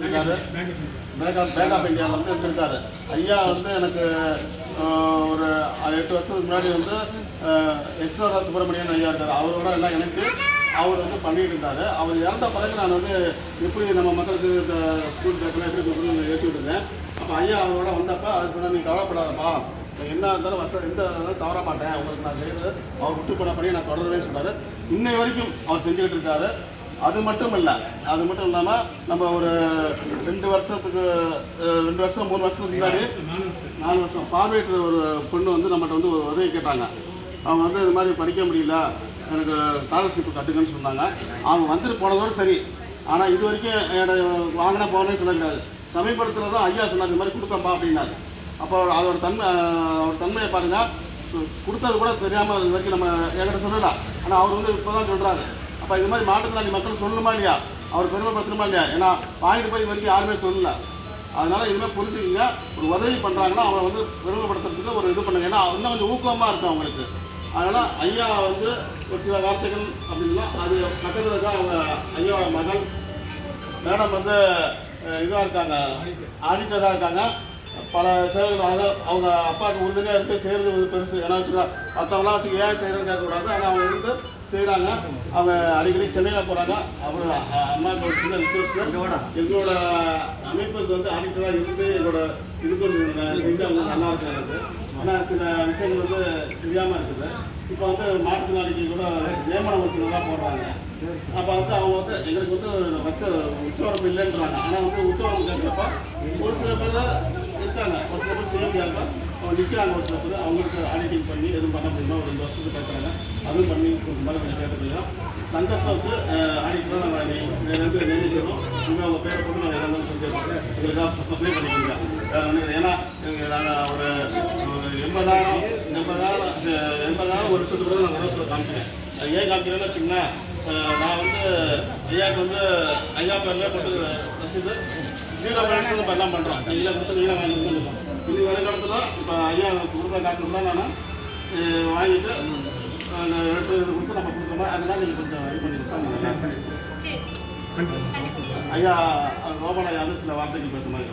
இருக்காரு. Bank of இந்தியாவில் வந்து இருந்திருக்காரு. ஐயா வந்து எனக்கு ஒரு 8 வருஷத்துக்கு முன்னாடி வந்து எக்ஸ்ட்ரா சுப்பிரமணியன் ஐயா இருக்கார். அவரோட எல்லாம் எனக்கு அவர் வந்து பண்ணிட்டு இருந்தார். அவர் இறந்த பிறகு நான் வந்து எப்படி நம்ம மக்களுக்கு இந்த ஸ்கூல் பேக்கெலாம் எப்படி கொடுக்கணும்னு ஏற்றிட்டு இருந்தேன். அப்போ ஐயா அவரோட வந்தப்போ அதுக்கு நான் நீ கவலைப்படாதப்பா, என்ன இருந்தாலும் வருஷம் எந்த இருந்தாலும் தவற மாட்டேன், உங்களுக்கு நான் செய்கிறது அவர் விட்டு போன படி நான் தொடருவேன்னு சொன்னார். இன்னை வரைக்கும் அவர் செஞ்சுக்கிட்டு இருக்காரு. அது மட்டும் இல்லாமல் நம்ம ஒரு 2 வருஷம் 3 வருஷத்துக்கு முன்னாடி 4 வருஷம் பார்வையற்ற ஒரு பொண்ணு வந்து நம்மகிட்ட வந்து ஒரு உதவி கேட்டாங்க. அவங்க வந்து இது மாதிரி படிக்க முடியல, எனக்கு ஸ்காலர்ஷிப் கட்டுங்கன்னு சொன்னாங்க. அவங்க வந்துட்டு போனதோடு சரி. ஆனால் இது வரைக்கும் வாங்கினா போனேன்னு சொல்லக்கூடாது. சமீபத்தில் தான் ஐயா சொன்னார், இது மாதிரி கொடுத்தப்பா அப்படின்னாரு. அப்போ அதோட தன்மையை பாருங்கள், கொடுத்தது கூட தெரியாமல் இது வரைக்கும் நம்ம என்கிட்ட சொல்லலாம். ஆனால் அவர் வந்து இப்போ தான் சொல்கிறாரு. அப்போ இது மாதிரி மாற்றுத்திறனாளி மக்கள் சொல்லணுமா இல்லையா, அவர் பெருமைப்படுத்தணுமா இல்லையா? ஏன்னா வாங்கிட்டு போய் இது வரைக்கும் யாருமே சொல்லலை. அதனால் இனிமேல் புரிஞ்சுக்கிங்க, ஒரு உதவி பண்ணுறாங்கன்னா அவங்களை வந்து பெருமைப்படுத்துறதுக்கு ஒரு இது பண்ணுங்க. ஏன்னா இன்னும் கொஞ்சம் ஊக்கமாக இருக்கும் அவங்களுக்கு. அதனால் ஐயா வந்து ஒரு சில வார்த்தைகள் அப்படின்னா அது பக்கத்தில் தான் அவங்க ஐயாவோட மகள் மேடம் வந்து இதாக இருக்காங்க, ஆடிட்டராக இருக்காங்க. பல சேவைகள் அவங்க அப்பாவுக்கு உறுதுணையாக இருந்து செய்கிறது பெருசு. ஏன்னா வச்சுக்கா மற்றவங்களாம் வச்சுக்க ஏன் செய்கிறேன்னு கேட்கக்கூடாது. ஆனால் அவங்க வந்து செய்கிறாங்க. அவங்க அடிக்கடி சென்னையில் போகிறாங்க. அப்புறம் அம்மாவுக்கு ஒரு சின்ன ரிக்வெஸ்ட், எங்களோட அமைப்புக்கு வந்து ஆடிட்டராக இருந்து எங்களோட இதுக்கு செஞ்சு அவங்க நல்லா இருக்கு எனக்கு. ஆனால் சில விஷயங்கள் வந்து தெரியாமல் இருக்குது. இப்போ வந்து மாற்றுத்திறனாளிக்கு கூட நியமன உறுப்பினராக போடுறாங்க. அப்போ வந்து அவங்க வந்து எங்களுக்கு வந்து வச்ச உச்சவரம்பு இல்லைன்றாங்க. ஆனால் வந்து உச்சவரம்பு கேட்குறப்ப ஒரு சில பேர் இருக்காங்க, ஒரு சில பேர் செய்ய முடியாத அவங்க நிற்கிறாங்க. ஒரு சில பேர் அவங்களுக்கு ஆடிட்டிங் பண்ணி எதுவும் பண்ண முடியுமா, ஒரு 2 வருஷத்துக்கு கேட்குறாங்க. அதுவும் பண்ணி மாதிரி கொஞ்சம் கேட்டுக்கலாம். சங்கத்தை வந்து ஆடிட்டராக நம்ம நியமிக்கணும். இனிமேல் அவங்க பேரை போட்டு நாங்கள் எதாவது செஞ்சுருக்கோம், எங்களுக்காக அப்ளை பண்ணிக்கிறோம். ஏன்னா நாங்கள் ஒரு 80,000 ஒரு வருஷத்துக்கு கூட நான் உடம்புல காமிக்கிறேன். அது ஏன் காமிக்கிறேன்னு வச்சுக்கோங்களேன், நான் வந்து ஐயாவுக்கு வந்து ஐயா பேர்லேயே போட்டு ரசீது 0 பேலன்ஸ் இப்போ எல்லாம் பண்ணுறோம். நீங்களே கொடுத்து நீங்களே வாங்கி கொடுத்துருக்கோம். இன்னும் வருங்காலத்தில் தான் இப்போ ஐயா கொடுத்த காசு தான் நான் வாங்கிட்டு எடுத்து கொடுத்து நம்ம கொடுத்தோம். அதெல்லாம் நீங்கள் கொஞ்சம் இது பண்ணி கொடுத்தா ஐயா ரோபன் ஐயா வந்து சில வார்த்தைக்கு பேசுற மாதிரி